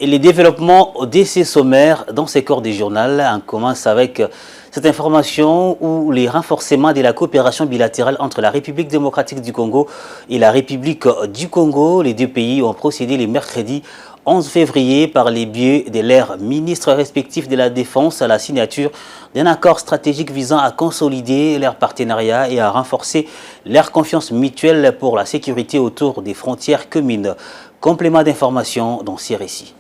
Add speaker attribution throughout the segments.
Speaker 1: et les développements de ces sommaires dans ces corps du journal. On commence avec cette information où les renforcements de la coopération bilatérale entre la République démocratique du Congo et la République du Congo, les deux pays ont procédé le mercredi 11 février par les biais de leurs ministres respectifs de la Défense à la signature d'un accord stratégique visant à consolider leur partenariat et à renforcer leur confiance mutuelle pour la sécurité autour des frontières communes. Complément d'information dans ces récits.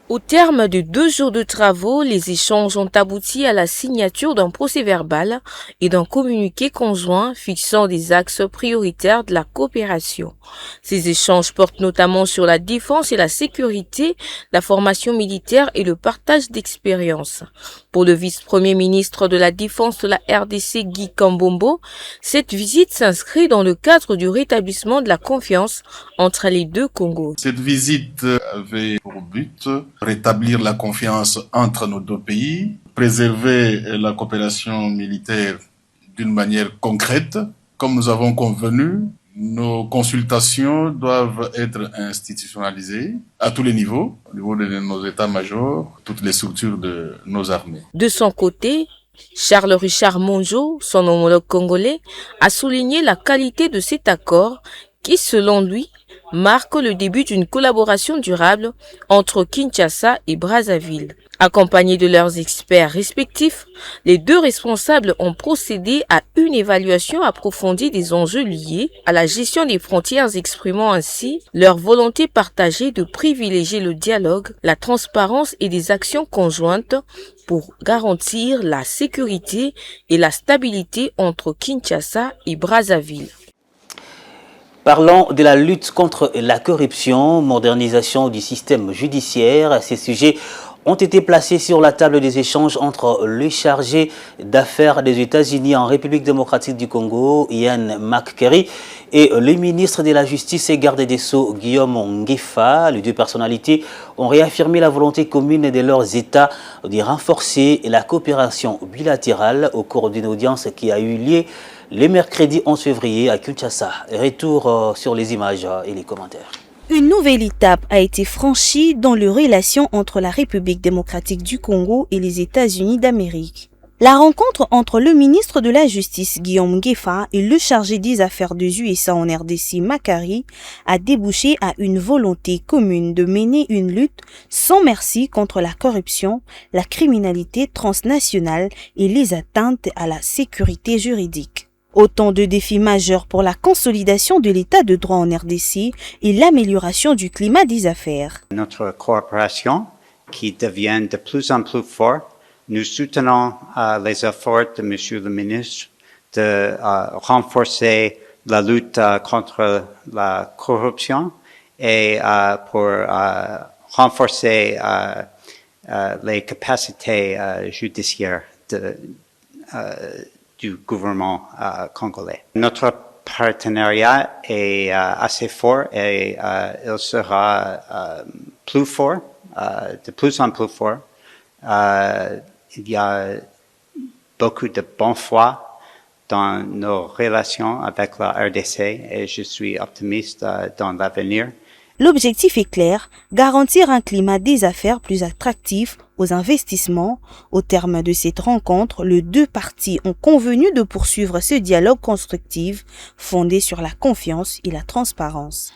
Speaker 2: Au terme de 2 jours de travaux, les échanges ont abouti à la signature d'un procès-verbal et d'un communiqué conjoint fixant des axes prioritaires de la coopération. Ces échanges portent notamment sur la défense et la sécurité, la formation militaire et le partage d'expériences. Pour le vice-premier ministre de la Défense de la RDC, Guy Kambombo, cette visite s'inscrit dans le cadre du rétablissement de la confiance entre les deux Congos.
Speaker 3: Cette visite avait pour but rétablir la confiance entre nos deux pays, préserver la coopération militaire d'une manière concrète. Comme nous avons convenu, nos consultations doivent être institutionnalisées à tous les niveaux, au niveau de nos états-majors, toutes les structures de nos armées.
Speaker 2: De son côté, Charles-Richard Monjo, son homologue congolais, a souligné la qualité de cet accord qui, selon lui, marque le début d'une collaboration durable entre Kinshasa et Brazzaville. Accompagnés de leurs experts respectifs, les deux responsables ont procédé à une évaluation approfondie des enjeux liés à la gestion des frontières, exprimant ainsi leur volonté partagée de privilégier le dialogue, la transparence et des actions conjointes pour garantir la sécurité et la stabilité entre Kinshasa et Brazzaville.
Speaker 1: Parlons de la lutte contre la corruption, modernisation du système judiciaire. Ces sujets ont été placés sur la table des échanges entre le chargé d'affaires des États-Unis en République démocratique du Congo, Ian McCreary, et le ministre de la Justice et garde des Sceaux, Guillaume Ngefa. Les deux personnalités ont réaffirmé la volonté commune de leurs États de renforcer la coopération bilatérale au cours d'une audience qui a eu lieu le mercredi 11 février à Kinshasa. Retour sur les images et les commentaires.
Speaker 4: Une nouvelle étape a été franchie dans les relations entre la République démocratique du Congo et les États-Unis d'Amérique. La rencontre entre le ministre de la Justice, Guillaume Ngefa, et le chargé des affaires des USA en RDC, McCreary, a débouché à une volonté commune de mener une lutte sans merci contre la corruption, la criminalité transnationale et les atteintes à la sécurité juridique. Autant de défis majeurs pour la consolidation de l'état de droit en RDC et l'amélioration du climat des affaires.
Speaker 5: Notre coopération qui devient de plus en plus forte, nous soutenons les efforts de Monsieur le ministre de renforcer la lutte contre la corruption et pour renforcer les capacités judiciaires du gouvernement congolais. Notre partenariat est assez fort et il sera plus fort, de plus en plus fort. Il y a beaucoup de bonne foi dans nos relations avec la RDC et je suis optimiste dans l'avenir.
Speaker 4: L'objectif est clair, garantir un climat des affaires plus attractif aux investissements. Au terme de cette rencontre, les deux parties ont convenu de poursuivre ce dialogue constructif fondé sur la confiance et la transparence.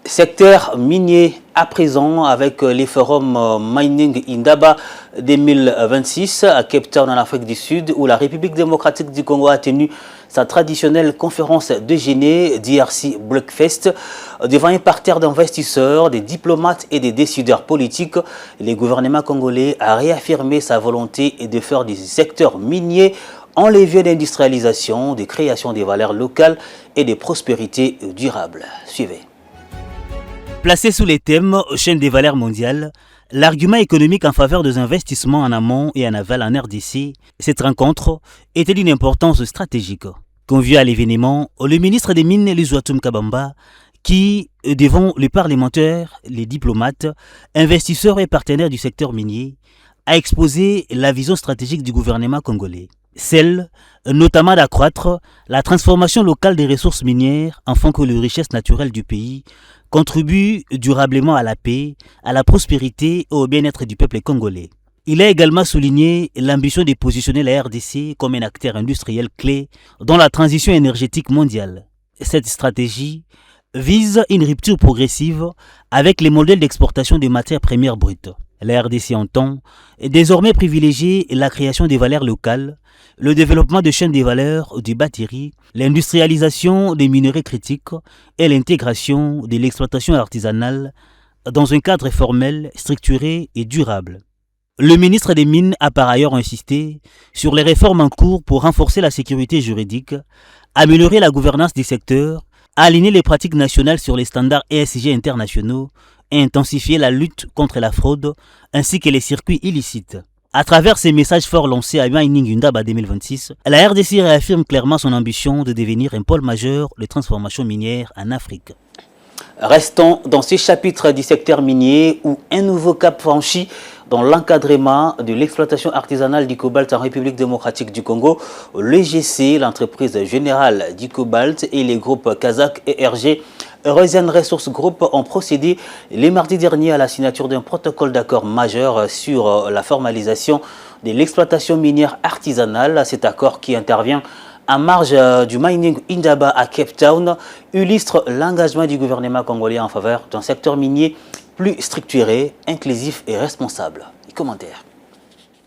Speaker 1: Secteur minier à présent avec les forums Mining Indaba 2026 à Cape Town en Afrique du Sud où la République démocratique du Congo a tenu sa traditionnelle conférence déjeuner DRC Breakfast devant un parterre d'investisseurs, des diplomates et des décideurs politiques. Le gouvernement congolais a réaffirmé sa volonté de faire du secteur minier un levier d'industrialisation, de création des valeurs locales et de prospérité durable. Suivez. Placé sous les thèmes chaîne des valeurs mondiales, l'argument économique en faveur des investissements en amont et en aval en RDC, cette rencontre était d'une importance stratégique. Convié à l'événement, le ministre des Mines, Luzwatum Kabamba, qui, devant les parlementaires, les diplomates, investisseurs et partenaires du secteur minier, a exposé la vision stratégique du gouvernement congolais. Celle, notamment d'accroître la transformation locale des ressources minières afin que les richesses naturelles du pays contribuent durablement à la paix, à la prospérité et au bien-être du peuple congolais. Il a également souligné l'ambition de positionner la RDC comme un acteur industriel clé dans la transition énergétique mondiale. Cette stratégie vise une rupture progressive avec les modèles d'exportation des matières premières brutes. La RDC entend désormais privilégier la création des valeurs locales, le développement de chaînes de valeur des batteries, l'industrialisation des minerais critiques et l'intégration de l'exploitation artisanale dans un cadre formel, structuré et durable. Le ministre des Mines a par ailleurs insisté sur les réformes en cours pour renforcer la sécurité juridique, améliorer la gouvernance du secteur, aligner les pratiques nationales sur les standards ESG internationaux et intensifier la lutte contre la fraude ainsi que les circuits illicites. À travers ces messages forts lancés à Mining Indaba 2026, la RDC réaffirme clairement son ambition de devenir un pôle majeur de transformation minière en Afrique.
Speaker 6: Restons dans ce chapitre du secteur minier où un nouveau cap franchi dans l'encadrement de l'exploitation artisanale du cobalt en République démocratique du Congo. L'EGC, l'entreprise générale du cobalt et les groupes Kazakh et RG Eurasian Resources Group ont procédé les mardis derniers à la signature d'un protocole d'accord majeur sur la formalisation de l'exploitation minière artisanale. Cet accord qui intervient en marge du Mining Indaba à Cape Town illustre l'engagement du gouvernement congolais en faveur d'un secteur minier plus structuré, inclusif et responsable. Commentaire.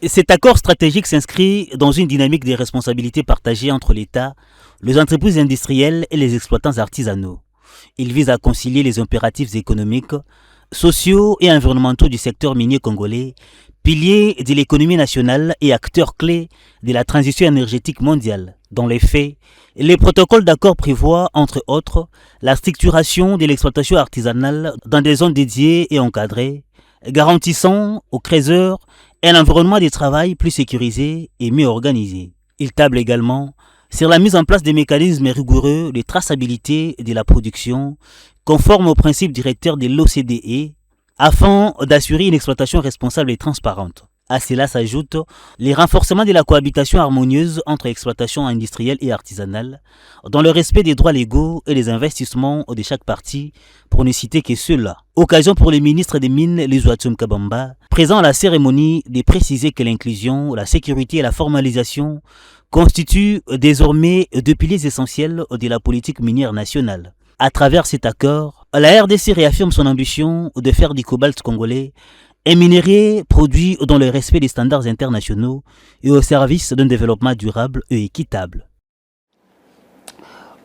Speaker 1: Cet accord stratégique s'inscrit dans une dynamique de responsabilités partagées entre l'État, les entreprises industrielles et les exploitants artisanaux. Il vise à concilier les impératifs économiques, sociaux et environnementaux du secteur minier congolais, pilier de l'économie nationale et acteur clé de la transition énergétique mondiale. Dans les faits, les protocoles d'accord prévoient, entre autres, la structuration de l'exploitation artisanale dans des zones dédiées et encadrées, garantissant aux créateurs un environnement de travail plus sécurisé et mieux organisé. Il table également sur la mise en place des mécanismes rigoureux de traçabilité de la production, conformes aux principes directeurs de l'OCDE, afin d'assurer une exploitation responsable et transparente. À cela s'ajoute les renforcements de la cohabitation harmonieuse entre exploitation industrielle et artisanale, dans le respect des droits légaux et des investissements de chaque partie, pour ne citer que ceux-là. Occasion pour le ministre des Mines, Lizouatsum Kabamba, présent à la cérémonie, de préciser que l'inclusion, la sécurité et la formalisation constituent désormais deux piliers essentiels de la politique minière nationale. À travers cet accord, la RDC réaffirme son ambition de faire du cobalt congolais un minerai produit dans le respect des standards internationaux et au service d'un développement durable et équitable.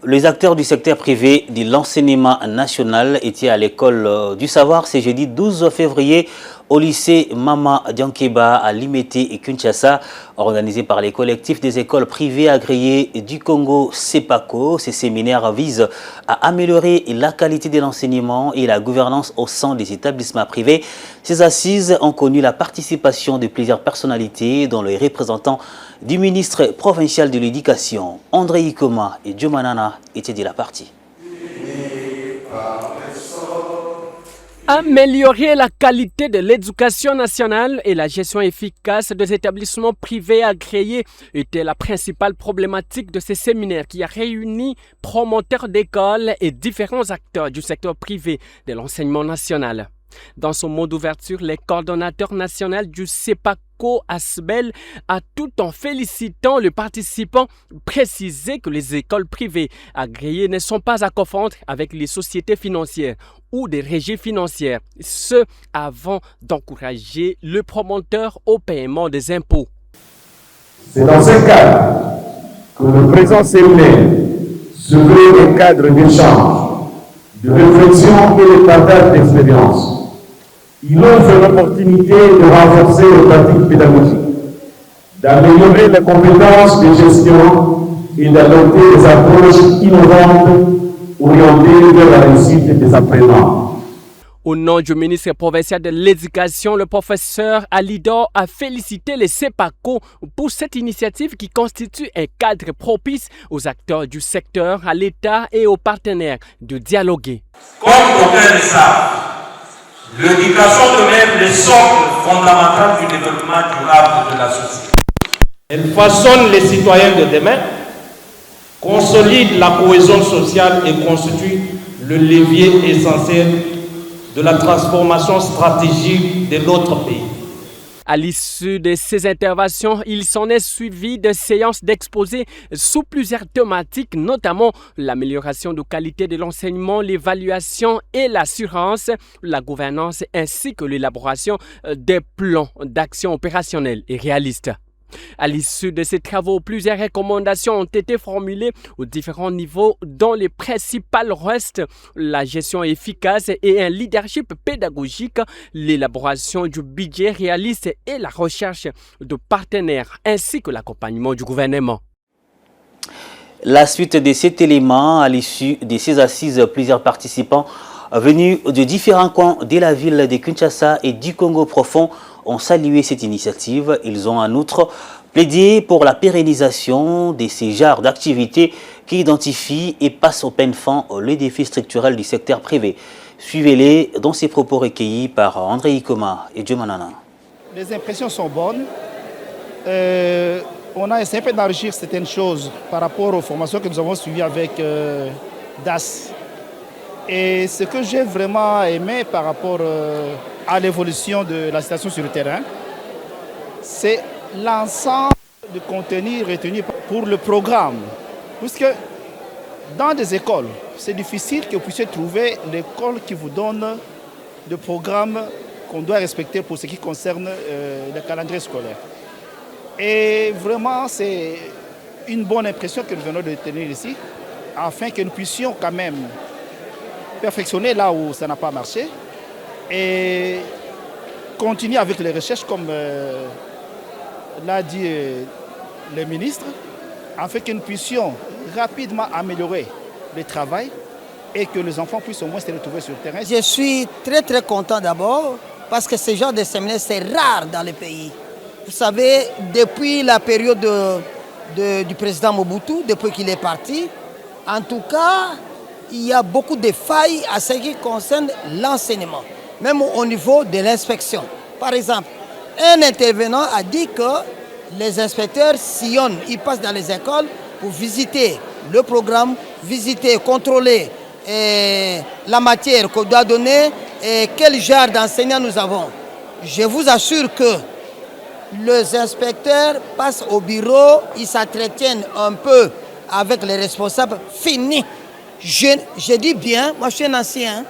Speaker 6: Les acteurs du secteur privé de l'enseignement national étaient à l'école du savoir ce jeudi 12 février au lycée Mama Diankeba à Limete et Kinshasa, organisé par les collectifs des écoles privées agréées du Congo CEPACO. Ces séminaires visent à améliorer la qualité de l'enseignement et la gouvernance au sein des établissements privés. Ces assises ont connu la participation de plusieurs personnalités, dont les représentants du ministre provincial de l'Éducation, André Ikoma et Diomanana, étaient de la partie.
Speaker 7: Améliorer la qualité de l'éducation nationale et la gestion efficace des établissements privés agréés était la principale problématique de ces séminaires qui a réuni promoteurs d'écoles et différents acteurs du secteur privé de l'enseignement national. Dans son mot d'ouverture, le coordonnateur national du CEPACO, Asbel, a tout en félicitant le participant précisé que les écoles privées agréées ne sont pas à confondre avec les sociétés financières ou des régies financières, ce avant d'encourager le promoteur au paiement des impôts.
Speaker 8: C'est dans ce cadre que le présent séminaire se veut un cadre d'échange, de réflexion et de partage d'expérience. Il offre l'opportunité de renforcer les pratiques pédagogiques, d'améliorer les compétences de gestion et d'adopter des approches innovantes orientées vers la réussite des apprenants.
Speaker 7: Au nom du ministre provincial de l'Éducation, le professeur Alidor a félicité les CEPACO pour cette initiative qui constitue un cadre propice aux acteurs du secteur, à l'État et aux partenaires de dialoguer.
Speaker 9: Comme aucun le savent, l'éducation demeure le socle fondamental du développement durable de la société. Elle façonne les citoyens de demain, consolide la cohésion sociale et constitue le levier essentiel de la transformation stratégique de notre pays.
Speaker 7: À l'issue de ces interventions, il s'en est suivi de séances d'exposés sous plusieurs thématiques, notamment l'amélioration de qualité de l'enseignement, l'évaluation et l'assurance, la gouvernance ainsi que l'élaboration des plans d'action opérationnels et réalistes. À l'issue de ces travaux, plusieurs recommandations ont été formulées aux différents niveaux, dont les principales restent la gestion efficace et un leadership pédagogique, l'élaboration du budget réaliste et la recherche de partenaires, ainsi que l'accompagnement du gouvernement.
Speaker 1: La suite de cet élément, à l'issue de ces assises, plusieurs participants venus de différents coins de la ville de Kinshasa et du Congo profond ont salué cette initiative. Ils ont en outre plaidé pour la pérennisation de ces genres d'activités qui identifient et passent au peigne fin les défis structurels du secteur privé. Suivez-les dans ces propos recueillis par André Ikoma et Djumanana.
Speaker 10: Les impressions sont bonnes. On a essayé d'enrichir certaines choses par rapport aux formations que nous avons suivies avec DAS. Et ce que j'ai vraiment aimé par rapport à l'évolution de la situation sur le terrain, c'est l'ensemble de contenu retenu pour le programme. Puisque dans des écoles, c'est difficile que vous puissiez trouver l'école qui vous donne le programme qu'on doit respecter pour ce qui concerne le calendrier scolaire. Et vraiment, c'est une bonne impression que nous venons de tenir ici, afin que nous puissions quand même perfectionner là où ça n'a pas marché et continuer avec les recherches comme l'a dit le ministre, afin que nous puissions rapidement améliorer le travail et que les enfants puissent au moins se retrouver sur le terrain.
Speaker 11: Je suis très content d'abord parce que ce genre de séminaire c'est rare dans le pays. Vous savez, depuis la période du président Mobutu, depuis qu'il est parti, en tout cas, il y a beaucoup de failles à ce qui concerne l'enseignement, même au niveau de l'inspection. Par exemple, un intervenant a dit que les inspecteurs sillonnent, ils passent dans les écoles pour visiter le programme, visiter, contrôler la matière qu'on doit donner et quel genre d'enseignants nous avons. Je vous assure que les inspecteurs passent au bureau, ils s'entretiennent un peu avec les responsables, fini. Je dis bien, moi je suis un ancien,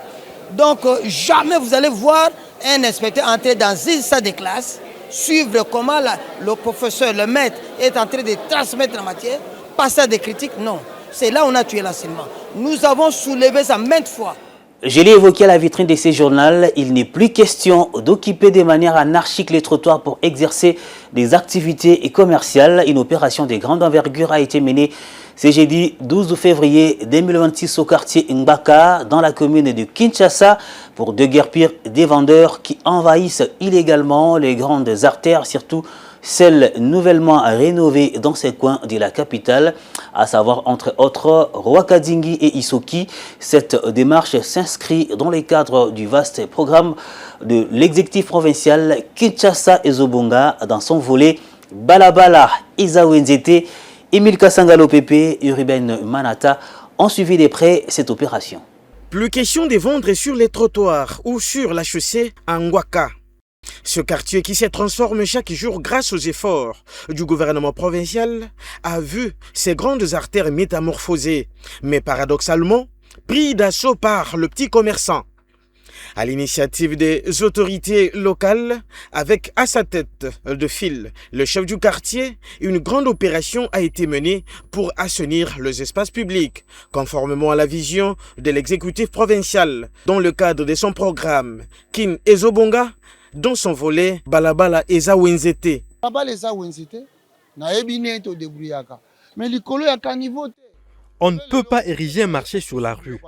Speaker 11: donc jamais vous allez voir un inspecteur entrer dans une salle de classe, suivre comment le professeur, le maître est en train de transmettre la matière, passer à des critiques, non. C'est là où on a tué l'enseignement. Nous avons soulevé ça maintes fois.
Speaker 1: Je l'ai évoqué à la vitrine de ces journaux, il n'est plus question d'occuper de manière anarchique les trottoirs pour exercer des activités commerciales. Une opération de grande envergure a été menée ce jeudi 12 février 2026 au quartier Ngbaka, dans la commune de Kinshasa, pour déguerpir des vendeurs qui envahissent illégalement les grandes artères, surtout celles nouvellement rénovées dans ces coins de la capitale, à savoir entre autres Rwakadingi et Isoki. Cette démarche s'inscrit dans le cadre du vaste programme de l'exécutif provincial Kinshasa Ezobonga dans son volet Balabala Ezawenzete. Emile Kassangalo Pepe et Ruben Manata ont suivi de près cette opération.
Speaker 12: Plus question de vendre sur les trottoirs ou sur la chaussée à Ngwaka. Ce quartier qui se transforme chaque jour grâce aux efforts du gouvernement provincial a vu ses grandes artères métamorphosées, mais paradoxalement pris d'assaut par le petit commerçant. À l'initiative des autorités locales, avec à sa tête de file le chef du quartier, une grande opération a été menée pour assainir les espaces publics, conformément à la vision de l'exécutif provincial, dans le cadre de son programme Kin Ezobonga, dans son volet Balabala Ezawenzete.
Speaker 13: On ne peut pas ériger un marché sur la rue.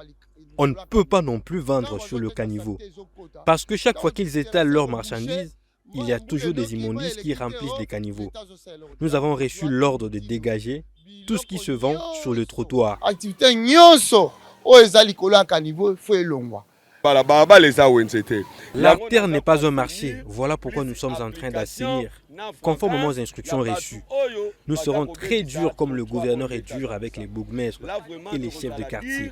Speaker 13: On ne peut pas non plus vendre sur le caniveau. Parce que chaque fois qu'ils étalent leurs marchandises, il y a toujours des immondices qui remplissent les caniveaux. Nous avons reçu l'ordre de dégager tout ce qui se vend sur le trottoir. La terre n'est pas un marché. Voilà pourquoi nous sommes en train d'assainir, conformément aux instructions reçues. Nous serons très durs comme le gouverneur est dur avec les bourgmestres et les chefs de quartier.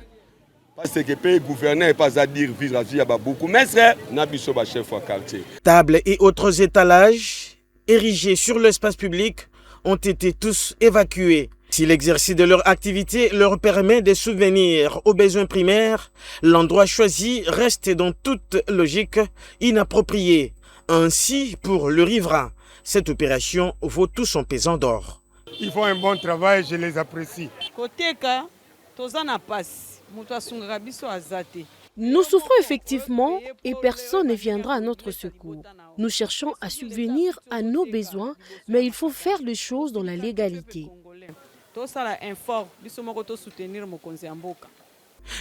Speaker 12: Tables et autres étalages érigés sur l'espace public ont été tous évacués. Si l'exercice de leur activité leur permet de subvenir aux besoins primaires, l'endroit choisi reste dans toute logique inapproprié. Ainsi, pour le riverain, cette opération vaut tout son pesant d'or.
Speaker 14: Ils font un bon travail, je les apprécie.
Speaker 15: Nous souffrons effectivement et personne ne viendra à notre secours. Nous cherchons à subvenir à nos besoins, mais il faut faire les choses dans la légalité.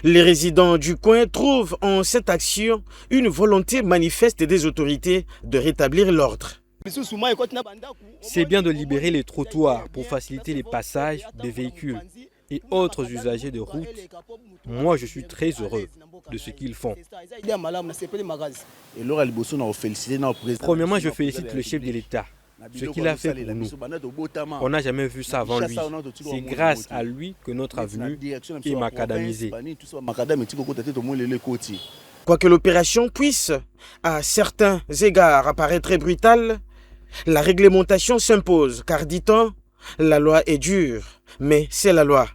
Speaker 12: Les résidents du coin trouvent en cette action une volonté manifeste des autorités de rétablir l'ordre.
Speaker 13: C'est bien de libérer les trottoirs pour faciliter les passages des véhicules et autres usagers de route. Moi, je suis très heureux de ce qu'ils font. Premièrement, je félicite le chef de l'État. Ce qu'il a fait pour nous. On n'a jamais vu ça avant lui. C'est grâce à lui que notre avenue est macadamisée.
Speaker 12: Quoique l'opération puisse, à certains égards, apparaître brutale, la réglementation s'impose, car dit-on, la loi est dure, mais c'est la loi.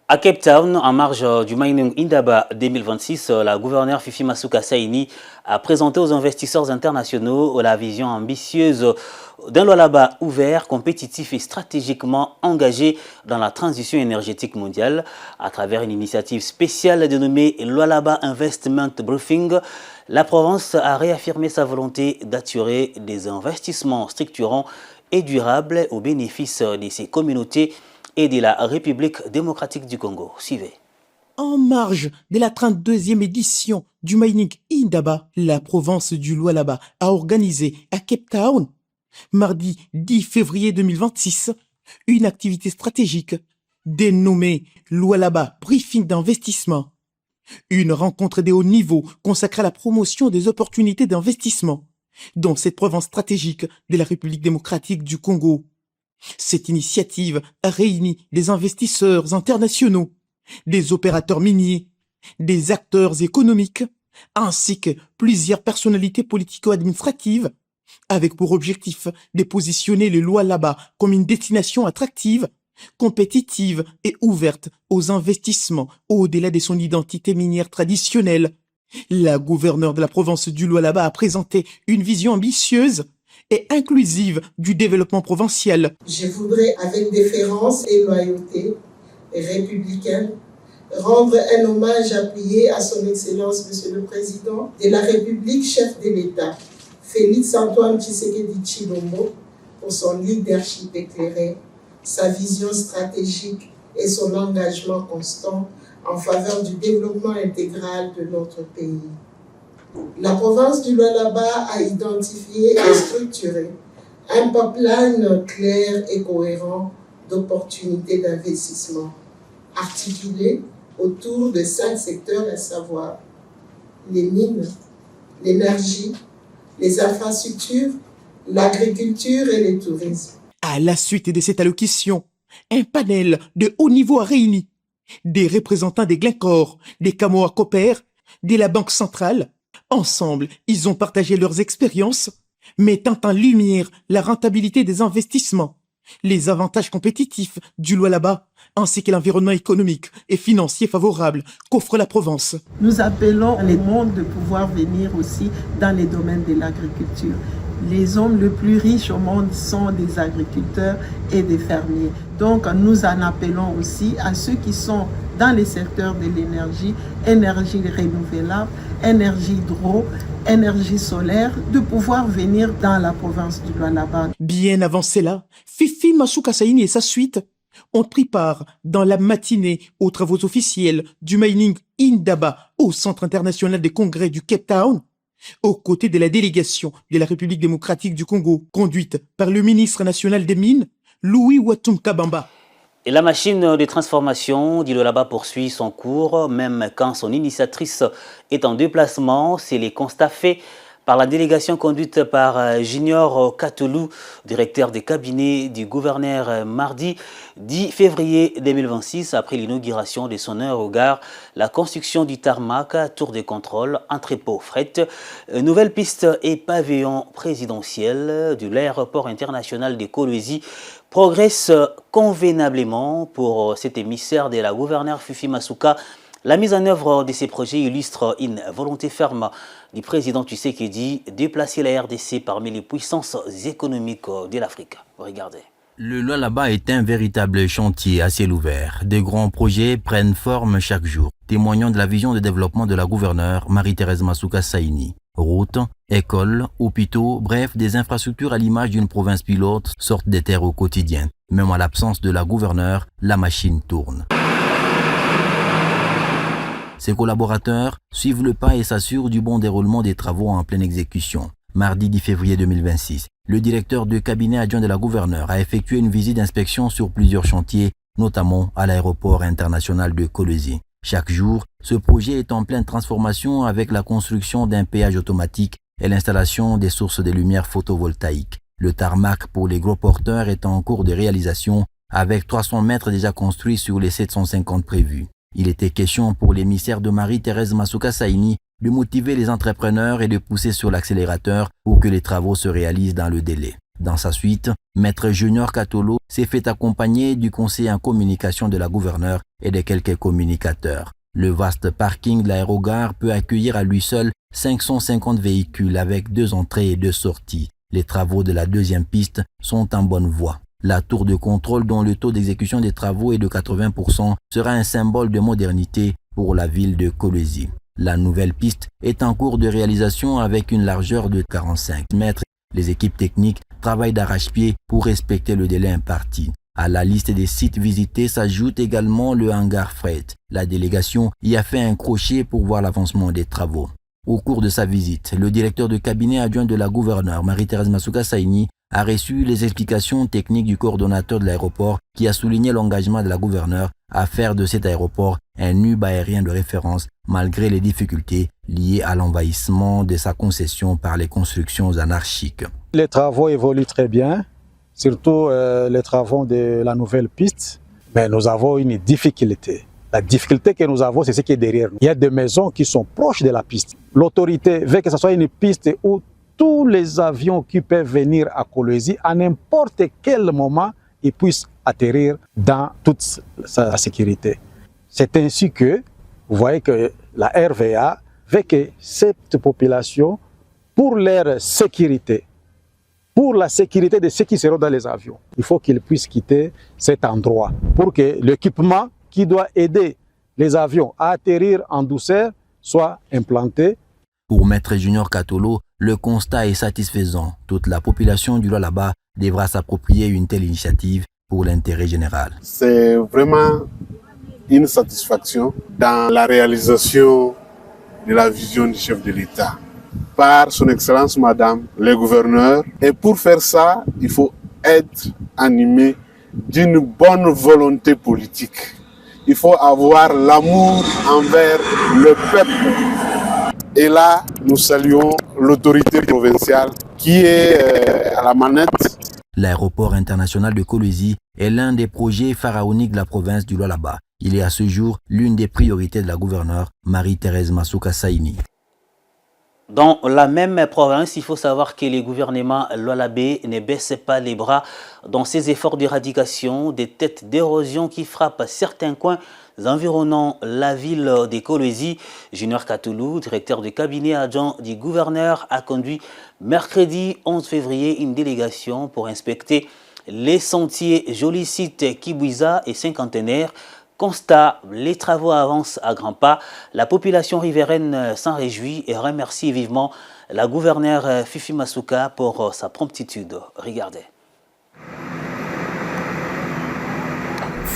Speaker 1: À Cape Town, en marge du Mining Indaba 2026, la gouverneure Fifi Masuka Saini a présenté aux investisseurs internationaux la vision ambitieuse d'un Lualaba ouvert, compétitif et stratégiquement engagé dans la transition énergétique mondiale. À travers une initiative spéciale dénommée Lualaba Investment Briefing, la Provence a réaffirmé sa volonté d'attirer des investissements structurants et durables au bénéfice de ses communautés et de la République démocratique du Congo. Suivez.
Speaker 16: En marge de la 32e édition du Mining Indaba, la Provence du Lualaba a organisé à Cape Town, mardi 10 février 2026, une activité stratégique dénommée Lualaba Briefing d'investissement. Une rencontre de haut niveau consacrée à la promotion des opportunités d'investissement dans cette province stratégique de la République démocratique du Congo. Cette initiative a réuni des investisseurs internationaux, des opérateurs miniers, des acteurs économiques, ainsi que plusieurs personnalités politico-administratives, avec pour objectif de positionner le Lualaba comme une destination attractive, compétitive et ouverte aux investissements au-delà de son identité minière traditionnelle. La gouverneure de la province du Lualaba a présenté une vision ambitieuse et inclusive du développement provincial.
Speaker 17: Je voudrais, avec déférence et loyauté républicaine, rendre un hommage appuyé à son Excellence, Monsieur le Président de la République, chef de l'État, Félix Antoine Tshisekedi Tshilombo, pour son leadership éclairé, sa vision stratégique et son engagement constant en faveur du développement intégral de notre pays. La province du Lualaba a identifié et structuré un pipeline clair et cohérent d'opportunités d'investissement, articulé autour de 5 secteurs, à savoir les mines, l'énergie, les infrastructures, l'agriculture et le tourisme.
Speaker 16: À la suite de cette allocution, un panel de haut niveau a réuni des représentants des Glencore, des Kamoa Copper, de la Banque centrale. Ensemble, ils ont partagé leurs expériences, mettant en lumière la rentabilité des investissements, les avantages compétitifs du Lualaba, ainsi que l'environnement économique et financier favorable qu'offre la Provence.
Speaker 17: Nous appelons les mondes de pouvoir venir aussi dans les domaines de l'agriculture. Les hommes les plus riches au monde sont des agriculteurs et des fermiers. Donc nous en appelons aussi à ceux qui sont dans les secteurs de l'énergie, énergie renouvelable, énergie hydro, énergie solaire, de pouvoir venir dans la province du Lualaba.
Speaker 16: Bien avant cela, Fifi Masuka Saini et sa suite ont pris part dans la matinée aux travaux officiels du Mining Indaba au Centre international des congrès du Cape Town, aux côtés de la délégation de la République démocratique du Congo, conduite par le ministre national des Mines, Louis Watum Kabamba.
Speaker 1: Et la machine de transformation d'Ilo-Laba poursuit son cours, même quand son initiatrice est en déplacement. C'est les constats faits par la délégation conduite par Junior Katolou, directeur des cabinets du gouverneur, mardi 10 février 2026, après l'inauguration de son aérogare, la construction du tarmac, tour de contrôle, entrepôt fret, nouvelle piste et pavillon présidentiel de l'aéroport international de Kolwezi progresse convenablement pour cet émissaire de la gouverneure Fifi Masuka. La mise en œuvre de ces projets illustre une volonté ferme du président Tshisekedi de placer la RDC parmi les puissances économiques de l'Afrique. Regardez.
Speaker 18: Le Lualaba est un véritable chantier à ciel ouvert. De grands projets prennent forme chaque jour, témoignant de la vision de développement de la gouverneure Marie-Thérèse Masuka Saini. Routes, écoles, hôpitaux, bref, des infrastructures à l'image d'une province pilote sortent des terres au quotidien. Même à l'absence de la gouverneure, la machine tourne. Ses collaborateurs suivent le pas et s'assurent du bon déroulement des travaux en pleine exécution. Mardi 10 février 2026, le directeur de cabinet adjoint de la gouverneure a effectué une visite d'inspection sur plusieurs chantiers, notamment à l'aéroport international de Kolwezi. Chaque jour, ce projet est en pleine transformation avec la construction d'un péage automatique et l'installation des sources de lumière photovoltaïques. Le tarmac pour les gros porteurs est en cours de réalisation avec 300 mètres déjà construits sur les 750 prévus. Il était question pour l'émissaire de Marie-Thérèse Masuka Saini de motiver les entrepreneurs et de pousser sur l'accélérateur pour que les travaux se réalisent dans le délai. Dans sa suite, Maître Junior Katolou s'est fait accompagner du conseiller en communication de la gouverneure et de quelques communicateurs. Le vaste parking de l'aérogare peut accueillir à lui seul 550 véhicules avec 2 entrées et 2 sorties. Les travaux de la deuxième piste sont en bonne voie. La tour de contrôle dont le taux d'exécution des travaux est de 80% sera un symbole de modernité pour la ville de Kolwezi. La nouvelle piste est en cours de réalisation avec une largeur de 45 mètres. Les équipes techniques travaillent d'arrache-pied pour respecter le délai imparti. À la liste des sites visités s'ajoute également le hangar fret. La délégation y a fait un crochet pour voir l'avancement des travaux. Au cours de sa visite, le directeur de cabinet adjoint de la gouverneure Marie-Thérèse Masuka Saini a reçu les explications techniques du coordonnateur de l'aéroport qui a souligné l'engagement de la gouverneure à faire de cet aéroport un hub aérien de référence malgré les difficultés liées à l'envahissement de sa concession par les constructions anarchiques.
Speaker 19: Les travaux évoluent très bien, surtout les travaux de la nouvelle piste, mais nous avons une difficulté. La difficulté que nous avons, c'est ce qui est derrière nous. Il y a des maisons qui sont proches de la piste. L'autorité veut que ce soit une piste où tous les avions qui peuvent venir à Kolwezi, à n'importe quel moment, ils puissent atterrir dans toute sa sécurité. C'est ainsi que, vous voyez que la RVA veut que cette population, pour leur sécurité, pour la sécurité de ceux qui seront dans les avions, il faut qu'ils puissent quitter cet endroit pour que l'équipement qui doit aider les avions à atterrir en douceur soit implanté.
Speaker 18: Pour Maître Junior Katolou, le constat est satisfaisant. Toute la population du Lualaba devra s'approprier une telle initiative pour l'intérêt général.
Speaker 20: C'est vraiment une satisfaction dans la réalisation de la vision du chef de l'État par son Excellence Madame le gouverneur. Et pour faire ça, il faut être animé d'une bonne volonté politique. Il faut avoir l'amour envers le peuple. Et là, nous saluons l'autorité provinciale qui est à la manette.
Speaker 18: L'aéroport international de Kolwezi est l'un des projets pharaoniques de la province du Lualaba. Il est à ce jour l'une des priorités de la gouverneure Marie-Thérèse Masuka Saini.
Speaker 1: Dans la même province, il faut savoir que les gouvernements lualabais ne baissent pas les bras dans ces efforts d'éradication des têtes d'érosion qui frappent certains coins environnant la ville de Kolwezi. Junior Katolou, directeur de cabinet adjoint du gouverneur, a conduit mercredi 11 février une délégation pour inspecter les sentiers Joli Site, Kibouiza et Cinquantenaire. Constat, les travaux avancent à grands pas. La population riveraine s'en réjouit et remercie vivement la gouverneure Fifi Masuka pour sa promptitude. Regardez.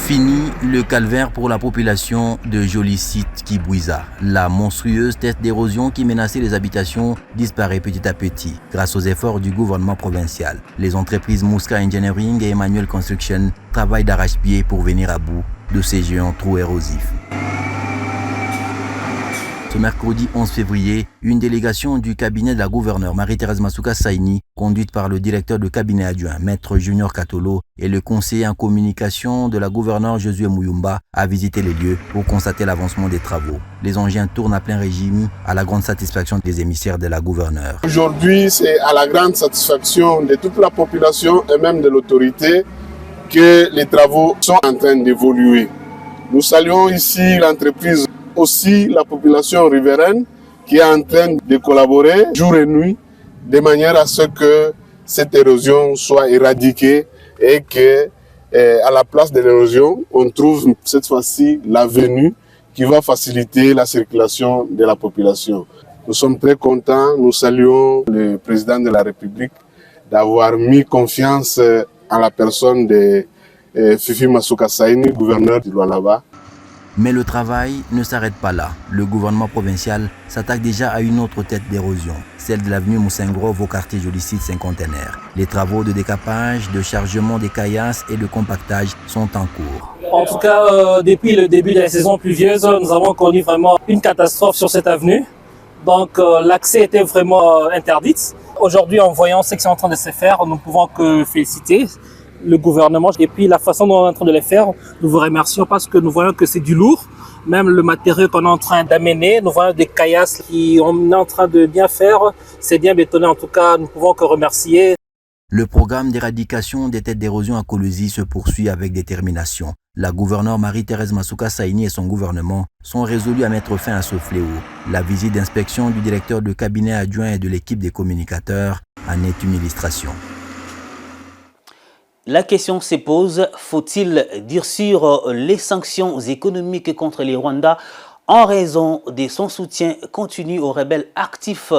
Speaker 18: Fini le calvaire pour la population de Jolicite-Kibouiza. La monstrueuse tête d'érosion qui menaçait les habitations disparaît petit à petit grâce aux efforts du gouvernement provincial. Les entreprises Mouska Engineering et Emmanuel Construction travaillent d'arrache-pied pour venir à bout de ces géants trous érosifs. Ce mercredi 11 février, une délégation du cabinet de la gouverneure Marie-Thérèse Masuka Saini, conduite par le directeur de cabinet adjoint, Maître Junior Katolo, et le conseiller en communication de la gouverneure Josué Mouyumba, a visité les lieux pour constater l'avancement des travaux. Les engins tournent à plein régime, à la grande satisfaction des émissaires de la gouverneure.
Speaker 20: Aujourd'hui, c'est à la grande satisfaction de toute la population et même de l'autorité que les travaux sont en train d'évoluer. Nous saluons ici l'entreprise, aussi la population riveraine qui est en train de collaborer jour et nuit de manière à ce que cette érosion soit éradiquée et que à la place de l'érosion, on trouve cette fois-ci l'avenue qui va faciliter la circulation de la population. Nous sommes très contents, nous saluons le président de la République d'avoir mis confiance en la personne de Fifi Masuka Saini, gouverneur du Lualaba.
Speaker 18: Mais le travail ne s'arrête pas là. Le gouvernement provincial s'attaque déjà à une autre tête d'érosion, celle de l'avenue Moussengrove au quartier Jolicite Cinquantenaire. Les travaux de décapage, de chargement des caillasses et de compactage sont en cours.
Speaker 21: En tout cas, depuis le début de la saison pluvieuse, nous avons connu vraiment une catastrophe sur cette avenue. Donc l'accès était vraiment interdit. Aujourd'hui, en voyant ce qui est en train de se faire, nous ne pouvons que féliciter le gouvernement et puis la façon dont on est en train de les faire, nous vous remercions parce que nous voyons que c'est du lourd. Même le matériau qu'on est en train d'amener, nous voyons des caillasses qu'on est en train de bien faire. C'est bien bétonné, en tout cas, nous pouvons que remercier.
Speaker 18: Le programme d'éradication des têtes d'érosion à Kolosi se poursuit avec détermination. La gouverneure Marie-Thérèse Masuka Saini et son gouvernement sont résolus à mettre fin à ce fléau. La visite d'inspection du directeur de cabinet adjoint et de l'équipe des communicateurs en est une illustration.
Speaker 1: La question se pose, faut-il durcir les sanctions économiques contre les Rwandais en raison de son soutien continu aux rebelles actifs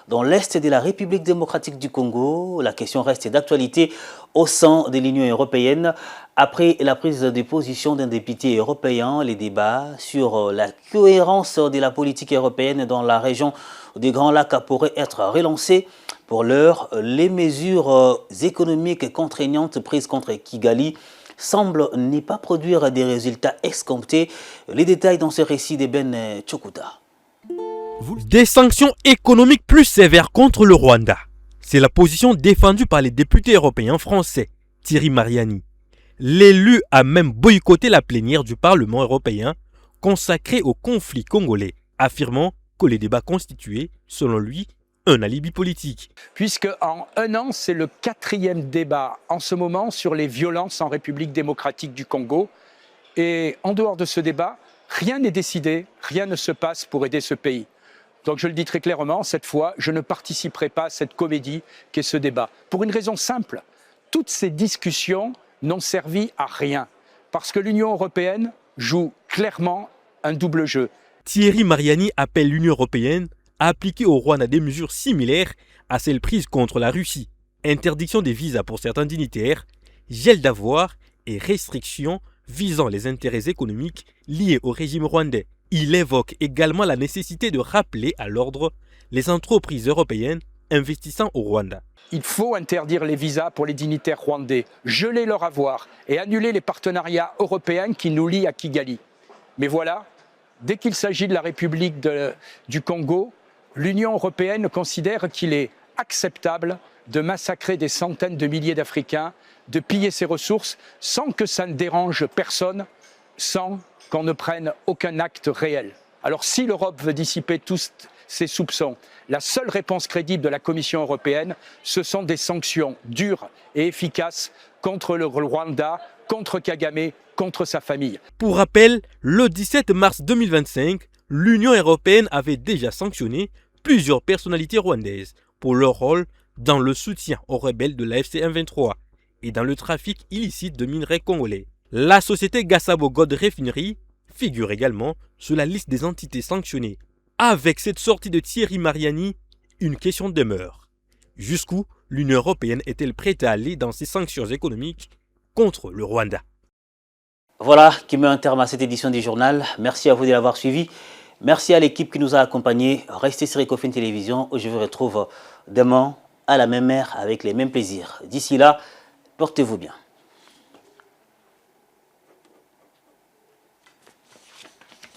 Speaker 1: dans l'Est de la République démocratique du Congo? La question reste d'actualité au sein de l'Union européenne. Après la prise de position d'un député européen, les débats sur la cohérence de la politique européenne dans la région des Grands Lacs pourraient être relancés. Pour l'heure, les mesures économiques contraignantes prises contre Kigali semblent ne pas produire des résultats escomptés. Les détails dans ce récit d'Eben Chokuta.
Speaker 13: Des sanctions économiques plus sévères contre le Rwanda. C'est la position défendue par les députés européens français, Thierry Mariani. L'élu a même boycotté la plénière du Parlement européen consacrée au conflit congolais, affirmant que les débats constituaient, selon lui, un alibi politique.
Speaker 22: Puisque en un an, c'est le 4e débat en ce moment sur les violences en République démocratique du Congo. Et en dehors de ce débat, rien n'est décidé, rien ne se passe pour aider ce pays. Donc je le dis très clairement, cette fois, je ne participerai pas à cette comédie qu'est ce débat. Pour une raison simple, toutes ces discussions n'ont servi à rien. Parce que l'Union européenne joue clairement un double jeu.
Speaker 13: Thierry Mariani appelle l'Union européenne à appliquer au Rwanda des mesures similaires à celles prises contre la Russie. Interdiction des visas pour certains dignitaires, gel d'avoirs et restrictions visant les intérêts économiques liés au régime rwandais. Il évoque également la nécessité de rappeler à l'ordre les entreprises européennes investissant au Rwanda.
Speaker 22: Il faut interdire les visas pour les dignitaires rwandais, geler leur avoir et annuler les partenariats européens qui nous lient à Kigali. Mais voilà, dès qu'il s'agit de la République du Congo, l'Union européenne considère qu'il est acceptable de massacrer des centaines de milliers d'Africains, de piller ses ressources sans que ça ne dérange personne, sans qu'on ne prenne aucun acte réel. Alors si l'Europe veut dissiper tous ces soupçons, la seule réponse crédible de la Commission européenne, ce sont des sanctions dures et efficaces contre le Rwanda, contre Kagame, contre sa famille.
Speaker 13: Pour rappel, le 17 mars 2025, l'Union européenne avait déjà sanctionné plusieurs personnalités rwandaises pour leur rôle dans le soutien aux rebelles de l'AFC M23 et dans le trafic illicite de minerais congolais. La société Gasabo Gold Refinery figure également sur la liste des entités sanctionnées. Avec cette sortie de Thierry Mariani, une question demeure. Jusqu'où l'Union européenne est-elle prête à aller dans ses sanctions économiques contre le Rwanda?
Speaker 1: Voilà qui met un terme à cette édition du journal. Merci à vous de l'avoir suivi. Merci à l'équipe qui nous a accompagnés. Restez sur Ecofin Télévision où je vous retrouve demain à la même heure avec les mêmes plaisirs. D'ici là, portez-vous bien.